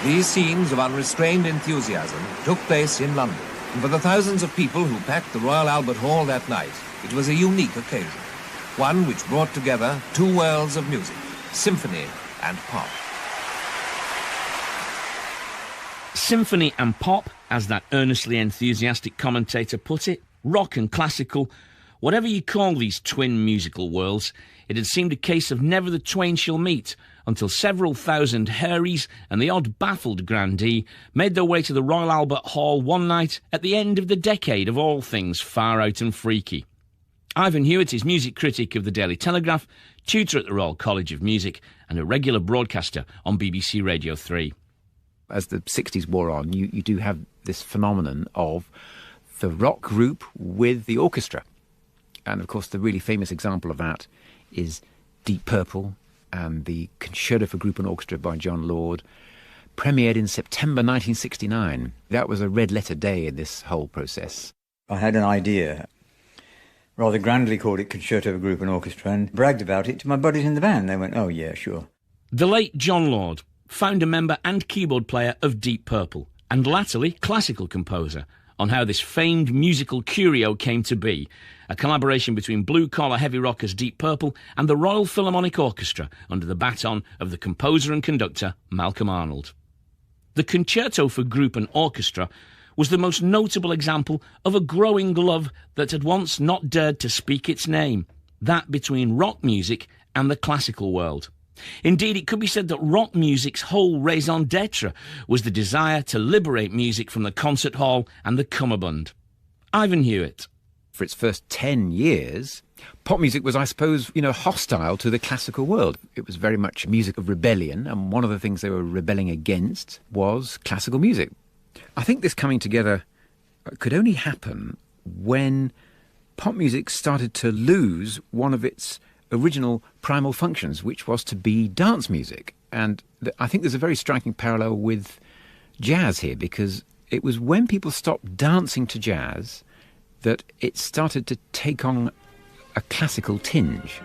These scenes of unrestrained enthusiasm took place in London, and for the thousands of people who packed the Royal Albert Hall that night, it was a unique occasion, one which brought together two worlds of music, symphony and pop. Symphony and pop, as that earnestly enthusiastic commentator put it, rock and classical, whatever you call these twin musical worlds, it had seemed a case of never the twain shall meet until several thousand Harrys and the odd baffled grandee made their way to the Royal Albert Hall one night at the end of the decade of all things far out and freaky. Ivan Hewitt is music critic of the Daily Telegraph, tutor at the Royal College of Music and a regular broadcaster on BBC Radio 3. As the 60s wore on, you do have this phenomenon of the rock group with the orchestra. And, of course, the really famous example of that is Deep Purple and the Concerto for Group and Orchestra by John Lord, premiered in September 1969. That was a red-letter day in this whole process. I had an idea, rather grandly called it Concerto for Group and Orchestra, and bragged about it to my buddies in the band. They went, oh, yeah, sure. The late John Lord, founder member and keyboard player of Deep Purple, and latterly classical composer, on how this famed musical curio came to be, a collaboration between blue-collar heavy rockers Deep Purple and the Royal Philharmonic Orchestra under the baton of the composer and conductor Malcolm Arnold. The Concerto for Group and Orchestra was the most notable example of a growing love that had once not dared to speak its name, that between rock music and the classical world. Indeed, it could be said that rock music's whole raison d'etre was the desire to liberate music from the concert hall and the cummerbund. Ivan Hewitt. For its first 10 years, pop music was, I suppose, hostile to the classical world. It was very much music of rebellion, and one of the things they were rebelling against was classical music. I think this coming together could only happen when pop music started to lose one of its original primal functions, which was to be dance music. And I think there's a very striking parallel with jazz here, because it was when people stopped dancing to jazz that it started to take on a classical tinge.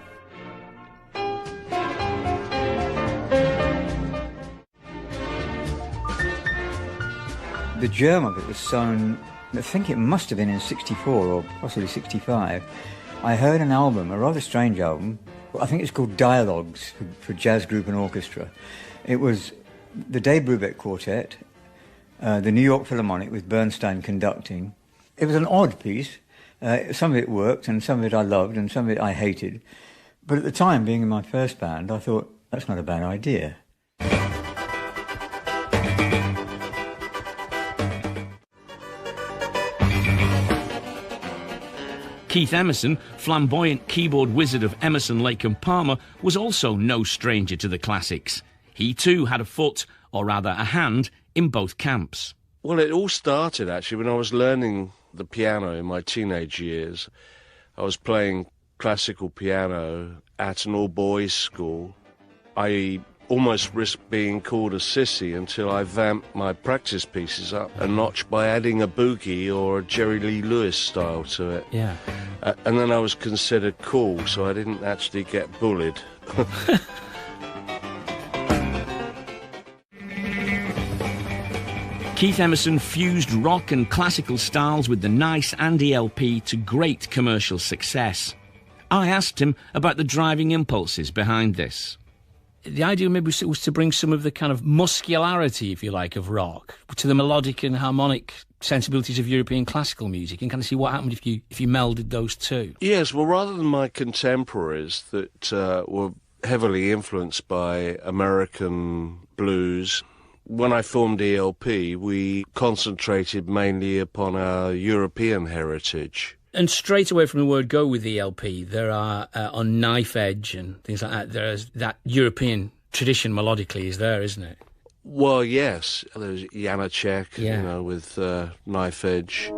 The germ of it was sown, I think it must have been in 64 or possibly 65. I heard an album, a rather strange album. I think it's called Dialogues for Jazz Group and Orchestra. It was the Dave Brubeck Quartet, the New York Philharmonic with Bernstein conducting. It was an odd piece. Some of it worked and some of it I loved and some of it I hated. But at the time, being in my first band, I thought, that's not a bad idea. Keith Emerson, flamboyant keyboard wizard of Emerson, Lake and Palmer, was also no stranger to the classics. He too had a foot, or rather a hand, in both camps. Well, it all started actually when I was learning the piano in my teenage years. I was playing classical piano at an all-boys school. I almost risked being called a sissy until I vamped my practice pieces up a notch by adding a boogie or a Jerry Lee Lewis style to it. Yeah. And then I was considered cool, so I didn't actually get bullied. Keith Emerson fused rock and classical styles with the nice Andy LP to great commercial success. I asked him about the driving impulses behind this. The idea maybe was to bring some of the kind of muscularity, if you like, of rock to the melodic and harmonic sensibilities of European classical music, and kind of see what happened if you melded those two. Yes, well, rather than my contemporaries that were heavily influenced by American blues, when I formed ELP, we concentrated mainly upon our European heritage. And straight away from the word go with ELP, there are, on Knife Edge and things like that, there's that European tradition melodically is there, isn't it? Well, yes. There's Janacek, with Knife Edge.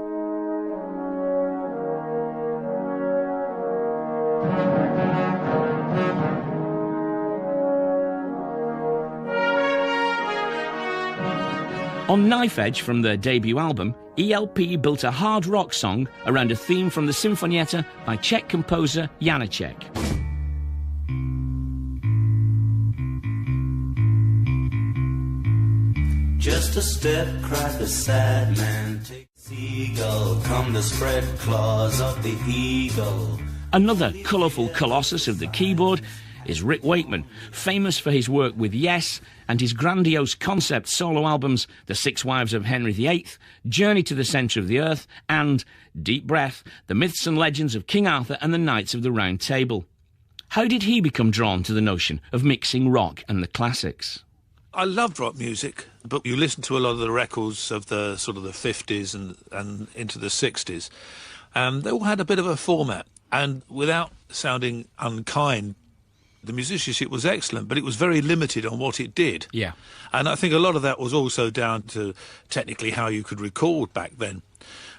On Knife Edge from their debut album, ELP built a hard rock song around a theme from the Sinfonietta by Czech composer Janacek. just a step, cried the sad man. Take the seagull, come to spread claws of the eagle. Another colourful colossus of the keyboard is Rick Wakeman, famous for his work with Yes and his grandiose concept solo albums The Six Wives of Henry VIII, Journey to the Centre of the Earth and Deep Breath, The Myths and Legends of King Arthur and the Knights of the Round Table. How did he become drawn to the notion of mixing rock and the classics? I loved rock music, but you listen to a lot of the records of the sort of the 50s and into the 60s, and they all had a bit of a format. And without sounding unkind, the musicianship was excellent, but it was very limited on what it did. Yeah. And I think a lot of that was also down to technically how you could record back then.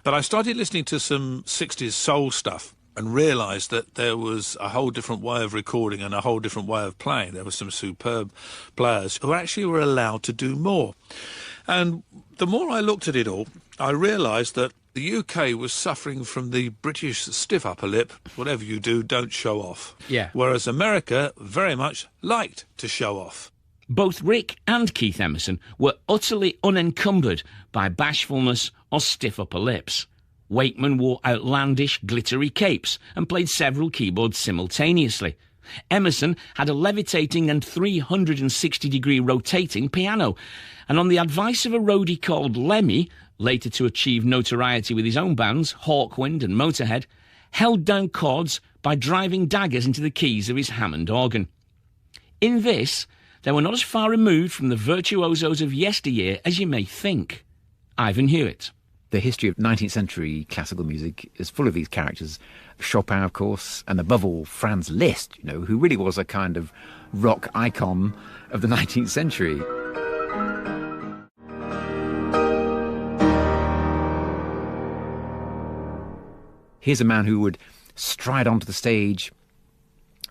But I started listening to some 60s soul stuff and realised that there was a whole different way of recording and a whole different way of playing. There were some superb players who actually were allowed to do more. And the more I looked at it all, I realised that the UK was suffering from the British stiff upper lip, whatever you do, don't show off. Yeah. Whereas America very much liked to show off. Both Rick and Keith Emerson were utterly unencumbered by bashfulness or stiff upper lips. Wakeman wore outlandish, glittery capes and played several keyboards simultaneously. Emerson had a levitating and 360-degree rotating piano, and on the advice of a roadie called Lemmy, later to achieve notoriety with his own bands, Hawkwind and Motorhead, held down chords by driving daggers into the keys of his Hammond organ. In this, they were not as far removed from the virtuosos of yesteryear as you may think. Ivan Hewitt. The history of 19th century classical music is full of these characters. Chopin, of course, and above all, Franz Liszt, who really was a kind of rock icon of the 19th century. Here's a man who would stride onto the stage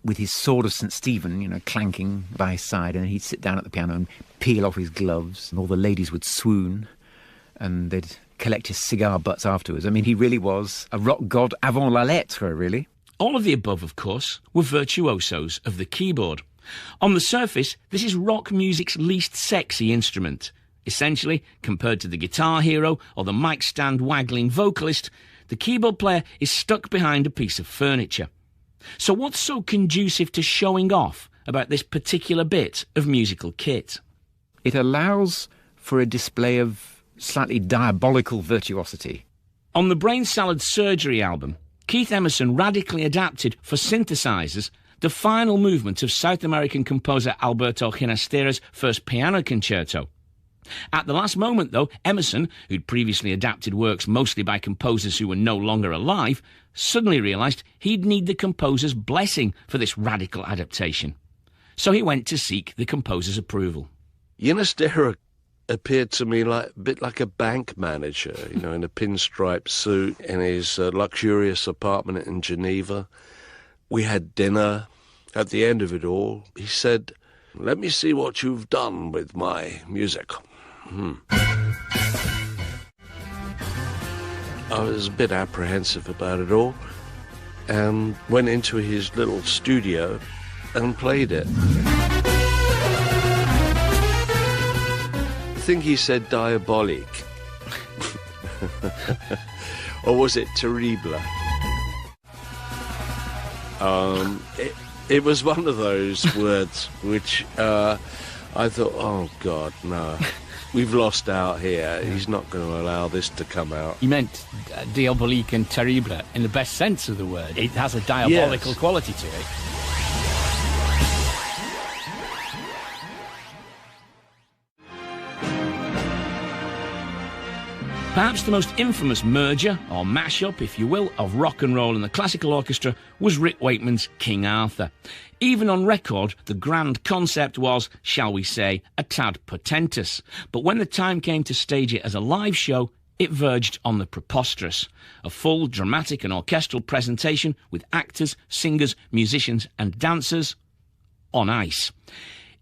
with his sword of St. Stephen, clanking by his side, and he'd sit down at the piano and peel off his gloves, and all the ladies would swoon, and they'd collect his cigar butts afterwards. I mean, he really was a rock god avant la lettre, really. All of the above, of course, were virtuosos of the keyboard. On the surface, this is rock music's least sexy instrument. Essentially, compared to the guitar hero or the mic stand waggling vocalist, the keyboard player is stuck behind a piece of furniture. So what's so conducive to showing off about this particular bit of musical kit? It allows for a display of slightly diabolical virtuosity. On the Brain Salad Surgery album, Keith Emerson radically adapted for synthesizers the final movement of South American composer Alberto Ginastera's first piano concerto. At the last moment, though, Emerson, who'd previously adapted works mostly by composers who were no longer alive, suddenly realised he'd need the composer's blessing for this radical adaptation. So he went to seek the composer's approval. Ginastera appeared to me a bit like a bank manager, in a pinstripe suit in his luxurious apartment in Geneva. We had dinner. At the end of it all, he said, "Let me see what you've done with my music." I was a bit apprehensive about it all and went into his little studio and played it. I think he said diabolique. Or was it terrible? It was one of those words which I thought, oh God, no. We've lost out here. He's not going to allow this to come out. You meant diabolique and terrible in the best sense of the word. It has a diabolical quality to it. Perhaps the most infamous merger, or mash-up, if you will, of rock and roll and the classical orchestra was Rick Wakeman's King Arthur. Even on record, the grand concept was, shall we say, a tad portentous. But when the time came to stage it as a live show, it verged on the preposterous. A full dramatic and orchestral presentation with actors, singers, musicians and dancers on ice.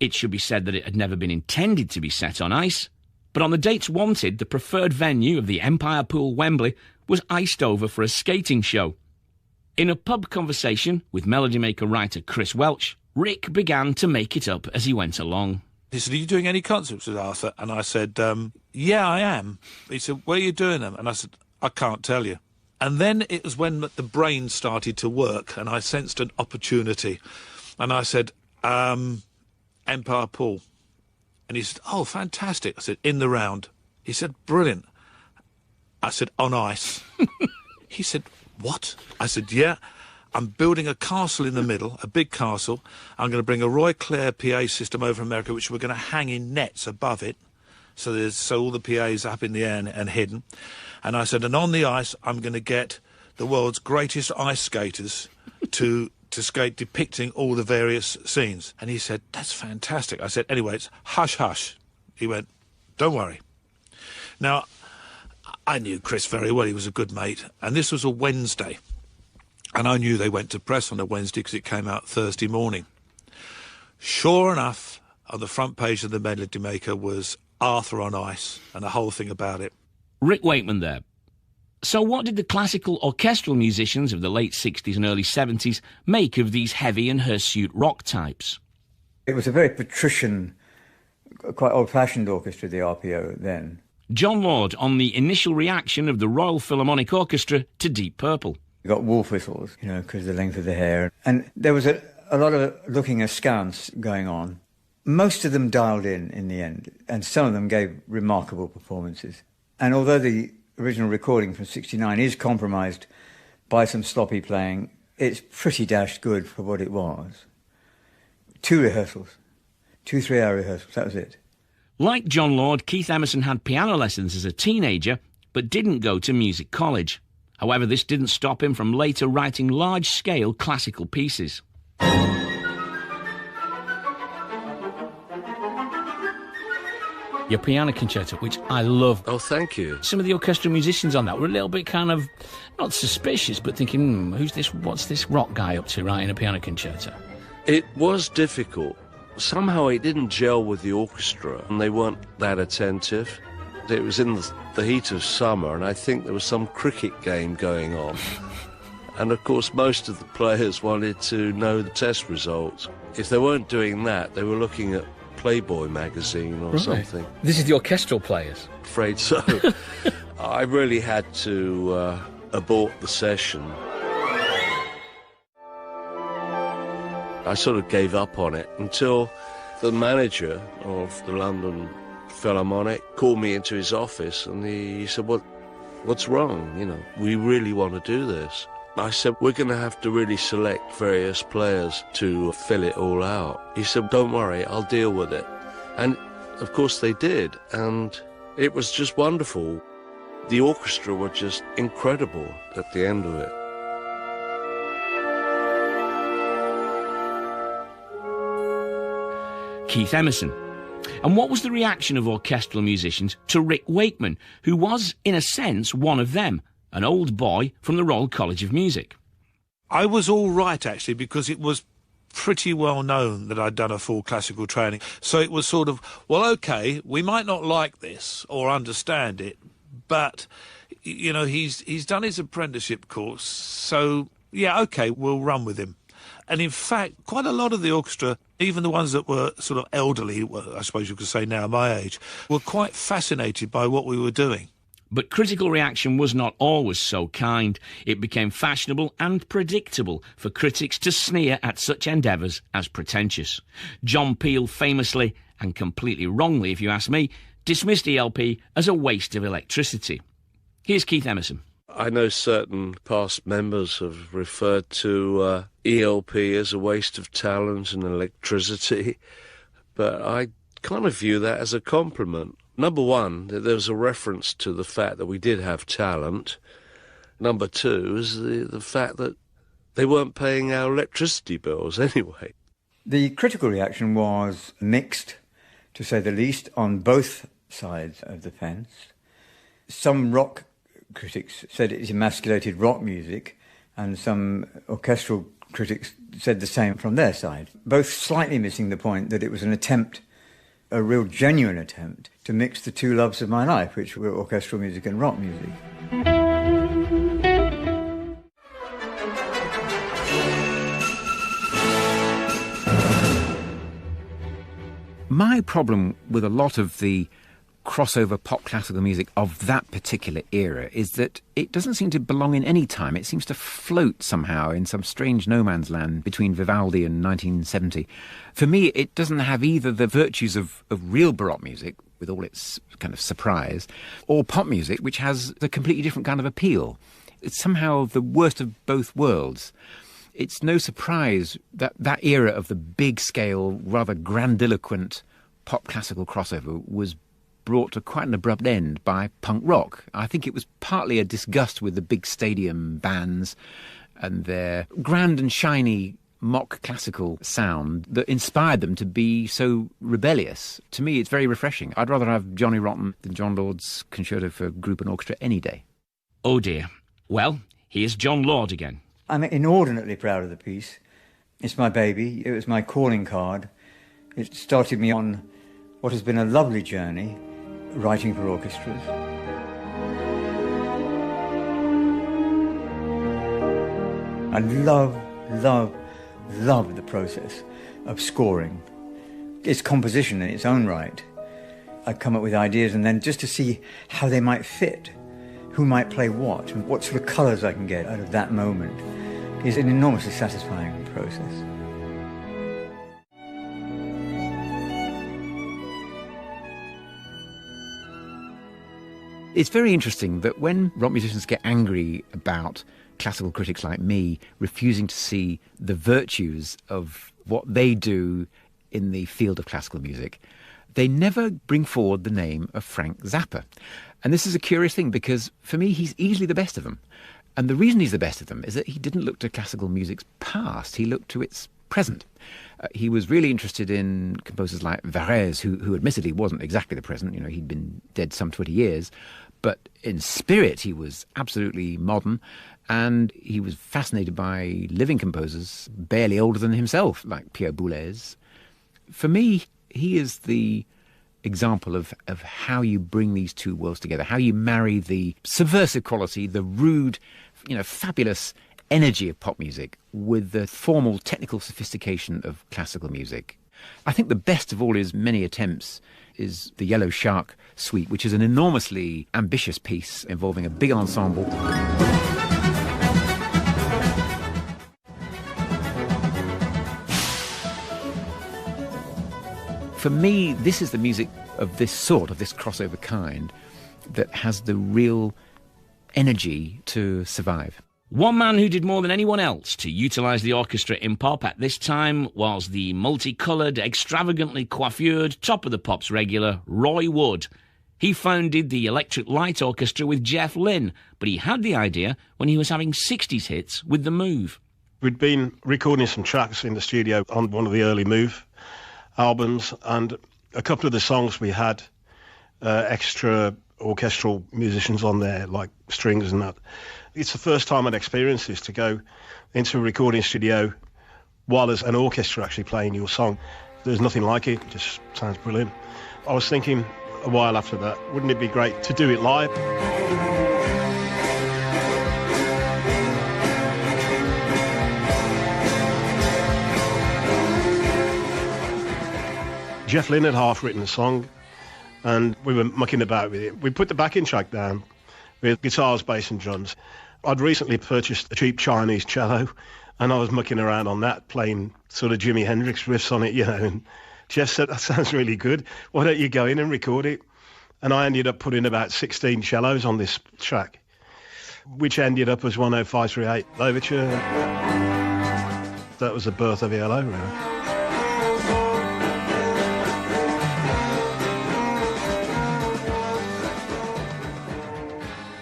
It should be said that it had never been intended to be set on ice. But on the dates wanted, the preferred venue of the Empire Pool, Wembley, was iced over for a skating show. In a pub conversation with melody maker-writer Chris Welch, Rick began to make it up as he went along. He said, are you doing any concerts with Arthur? And I said, yeah, I am. He said, where are you doing them? And I said, I can't tell you. And then it was when the brain started to work and I sensed an opportunity. And I said, Empire Pool. And he said, oh, fantastic. I said, in the round. He said, brilliant. I said, on ice. He said, what? I said, yeah. I'm building a castle in the middle, a big castle. I'm going to bring a Roy Clare PA system over from America, which we're going to hang in nets above it. So all the PAs up in the air and hidden. And I said, and on the ice, I'm going to get the world's greatest ice skaters to skate, depicting all the various scenes. And he said, that's fantastic. I said, anyway, it's hush, hush. He went, don't worry. Now, I knew Chris very well. He was a good mate. And this was a Wednesday. And I knew they went to press on a Wednesday because it came out Thursday morning. Sure enough, on the front page of the Melody Maker was Arthur on ice and the whole thing about it. Rick Wakeman there. So what did the classical orchestral musicians of the late 60s and early 70s make of these heavy and hirsute rock types? It was a very patrician, quite old-fashioned orchestra, the RPO then. John Lord on the initial reaction of the Royal Philharmonic Orchestra to Deep Purple. You got wolf whistles, because of the length of the hair. And there was a lot of looking askance going on. Most of them dialed in the end, and some of them gave remarkable performances. And although the original recording from '69 is compromised by some sloppy playing, it's pretty dashed good for what it was. 2 rehearsals, 2 3-hour rehearsals, that was it. Like John Lord, Keith Emerson had piano lessons as a teenager, but didn't go to music college. However, this didn't stop him from later writing large-scale classical pieces. Your piano concerto, which I love. Oh, thank you. Some of the orchestral musicians on that were a little bit kind of, not suspicious, but thinking, what's this rock guy up to writing a piano concerto? It was difficult. Somehow it didn't gel with the orchestra, and they weren't that attentive. It was in the heat of summer, and I think there was some cricket game going on. And, of course, most of the players wanted to know the test results. If they weren't doing that, they were looking at Playboy magazine or something. This is the orchestral players? Afraid so. I really had to abort the session. I sort of gave up on it until the manager of the London Philharmonic called me into his office and he said, what's wrong? We really want to do this. I said, we're going to have to really select various players to fill it all out. He said, don't worry, I'll deal with it. And of course they did, and it was just wonderful. The orchestra were just incredible at the end of it. Keith Emerson. And what was the reaction of orchestral musicians to Rick Wakeman, who was, in a sense, one of them, an old boy from the Royal College of Music? I was all right, actually, because it was pretty well known that I'd done a full classical training. So it was sort of, well, OK, we might not like this or understand it, but, he's done his apprenticeship course, so, yeah, OK, we'll run with him. And in fact, quite a lot of the orchestra, even the ones that were sort of elderly, I suppose you could say now my age, were quite fascinated by what we were doing. But critical reaction was not always so kind. It became fashionable and predictable for critics to sneer at such endeavours as pretentious. John Peel famously, and completely wrongly if you ask me, dismissed ELP as a waste of electricity. Here's Keith Emerson. I know certain past members have referred to ELP as a waste of talent and electricity, but I kind of view that as a compliment. Number one, that there was a reference to the fact that we did have talent. Number two is the fact that they weren't paying our electricity bills anyway. The critical reaction was mixed, to say the least, on both sides of the fence. Some rock critics said it emasculated rock music, and some orchestral critics said the same from their side, both slightly missing the point that it was an attempt, a real genuine attempt, to mix the two loves of my life, which were orchestral music and rock music. My problem with a lot of the crossover pop classical music of that particular era is that it doesn't seem to belong in any time. It seems to float somehow in some strange no man's land between Vivaldi and 1970. For me, it doesn't have either the virtues of real Baroque music, with all its kind of surprise, or pop music, which has a completely different kind of appeal. It's somehow the worst of both worlds. It's no surprise that that era of the big-scale, rather grandiloquent pop classical crossover was brought to quite an abrupt end by punk rock. I think it was partly a disgust with the big stadium bands and their grand and shiny mock classical sound that inspired them to be so rebellious. To me, it's very refreshing. I'd rather have Johnny Rotten than John Lord's Concerto for Group and Orchestra any day. Oh dear. Well, here's John Lord again. I'm inordinately proud of the piece. It's my baby. It was my calling card. It started me on what has been a lovely journey, writing for orchestras. I love the process of scoring. It's composition in its own right. I come up with ideas and then just to see how they might fit, who might play what, and what sort of colours I can get out of that moment is an enormously satisfying process. It's very interesting that when rock musicians get angry about classical critics like me refusing to see the virtues of what they do in the field of classical music, they never bring forward the name of Frank Zappa. And this is a curious thing because, for me, he's easily the best of them. And the reason he's the best of them is that he didn't look to classical music's past, he looked to its present. He was really interested in composers like Varese, who admittedly wasn't exactly the present. You know, he'd been dead some 20 years. But in spirit, he was absolutely modern, and he was fascinated by living composers barely older than himself, like Pierre Boulez. For me, he is the example of how you bring these two worlds together, how you marry the subversive quality, the rude, fabulous energy of pop music with the formal technical sophistication of classical music. I think the best of all his many attempts is the Yellow Shark Suite, which is an enormously ambitious piece involving a big ensemble. For me, this is the music of this sort, of this crossover kind, that has the real energy to survive. One man who did more than anyone else to utilise the orchestra in pop at this time was the multicoloured, extravagantly coiffured, Top of the Pops regular, Roy Wood. He founded the Electric Light Orchestra with Jeff Lynne, but he had the idea when he was having 60s hits with The Move. We'd been recording some tracks in the studio on one of the early Move albums, and a couple of the songs we had extra orchestral musicians on there, like strings and that. It's the first time I'd experienced this, to go into a recording studio while there's an orchestra actually playing your song. There's nothing like it. It just sounds brilliant. I was thinking a while after that, wouldn't it be great to do it live? Jeff Lynne had half written a song and we were mucking about with it. We put the backing track down with guitars, bass and drums. I'd recently purchased a cheap Chinese cello and I was mucking around on that, playing sort of Jimi Hendrix riffs on it, and Jeff said, that sounds really good. Why don't you go in and record it? And I ended up putting about 16 cellos on this track, which ended up as 10538 Overture. That was the birth of ELO, really.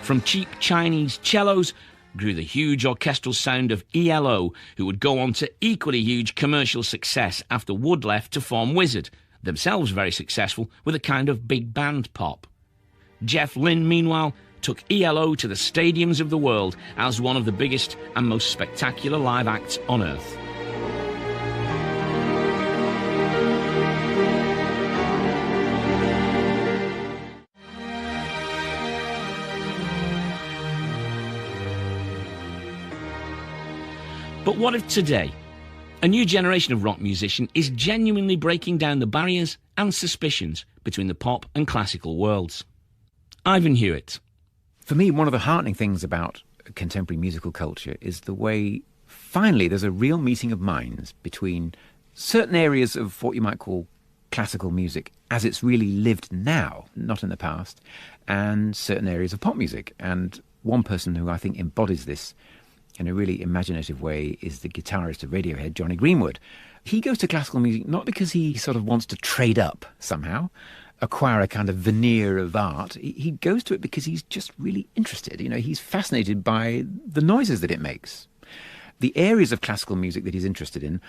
From cheap Chinese cellos grew the huge orchestral sound of ELO, who would go on to equally huge commercial success after Wood left to form Wizard, themselves very successful with a kind of big band pop. Jeff Lynne, meanwhile, took ELO to the stadiums of the world as one of the biggest and most spectacular live acts on earth. But what of today? A new generation of rock musician is genuinely breaking down the barriers and suspicions between the pop and classical worlds. Ivan Hewitt. For me, one of the heartening things about contemporary musical culture is the way, finally, there's a real meeting of minds between certain areas of what you might call classical music as it's really lived now, not in the past, and certain areas of pop music. And one person who I think embodies this in a really imaginative way is the guitarist of Radiohead, Jonny Greenwood. He goes to classical music not because he sort of wants to trade up somehow, acquire a kind of veneer of art. He goes to it because he's just really interested. You know, he's fascinated by the noises that it makes. The areas of classical music that he's interested in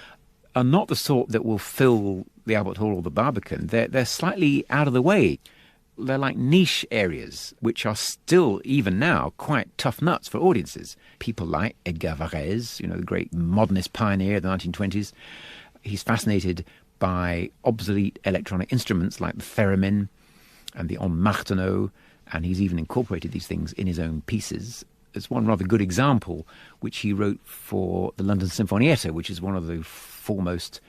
are not the sort that will fill the Albert Hall or the Barbican. They're slightly out of the way. They're like niche areas, which are still, even now, quite tough nuts for audiences. People like Edgar Varèse, you know, the great modernist pioneer of the 1920s. He's fascinated by obsolete electronic instruments like the theremin and the en marteneau, and he's even incorporated these things in his own pieces. There's one rather good example, which he wrote for the London Sinfonietta, which is one of the foremost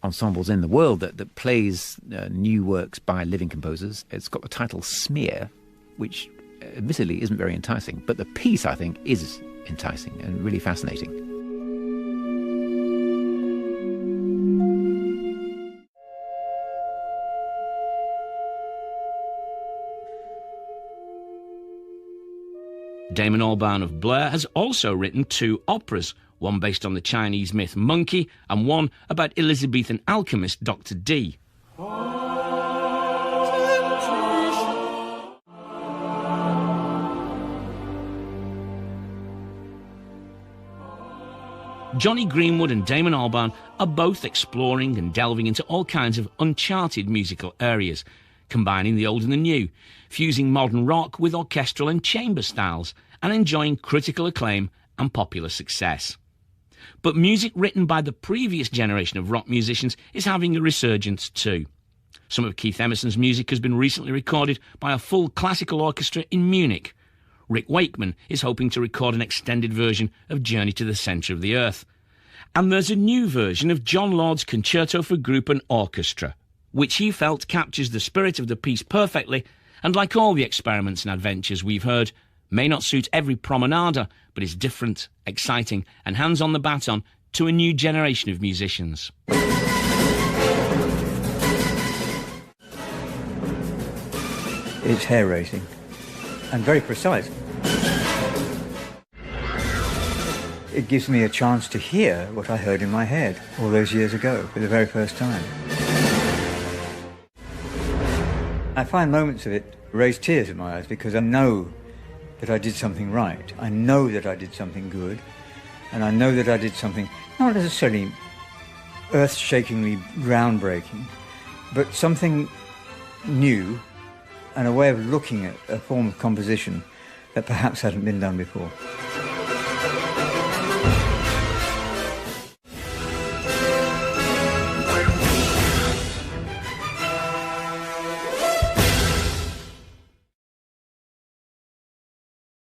ensembles in the world that plays new works by living composers. It's got the title Smear, which admittedly isn't very enticing, but the piece, I think, is enticing and really fascinating. Damon Albarn of Blair has also written 2 operas, one based on the Chinese myth Monkey and one about Elizabethan alchemist Dr. Dee. Jonny Greenwood and Damon Albarn are both exploring and delving into all kinds of uncharted musical areas, combining the old and the new, fusing modern rock with orchestral and chamber styles, and enjoying critical acclaim and popular success. But music written by the previous generation of rock musicians is having a resurgence too. Some of Keith Emerson's music has been recently recorded by a full classical orchestra in Munich. Rick Wakeman is hoping to record an extended version of Journey to the Centre of the Earth. And there's a new version of John Lord's Concerto for Group and Orchestra, which he felt captures the spirit of the piece perfectly, and like all the experiments and adventures we've heard, may not suit every promenader, but is different, exciting, and hands on the baton to a new generation of musicians. It's hair-raising and very precise. It gives me a chance to hear what I heard in my head all those years ago for the very first time. I find moments of it raise tears in my eyes because I know that I did something right. I know that I did something good. And I know that I did something not necessarily earth-shakingly groundbreaking, but something new and a way of looking at a form of composition that perhaps hadn't been done before.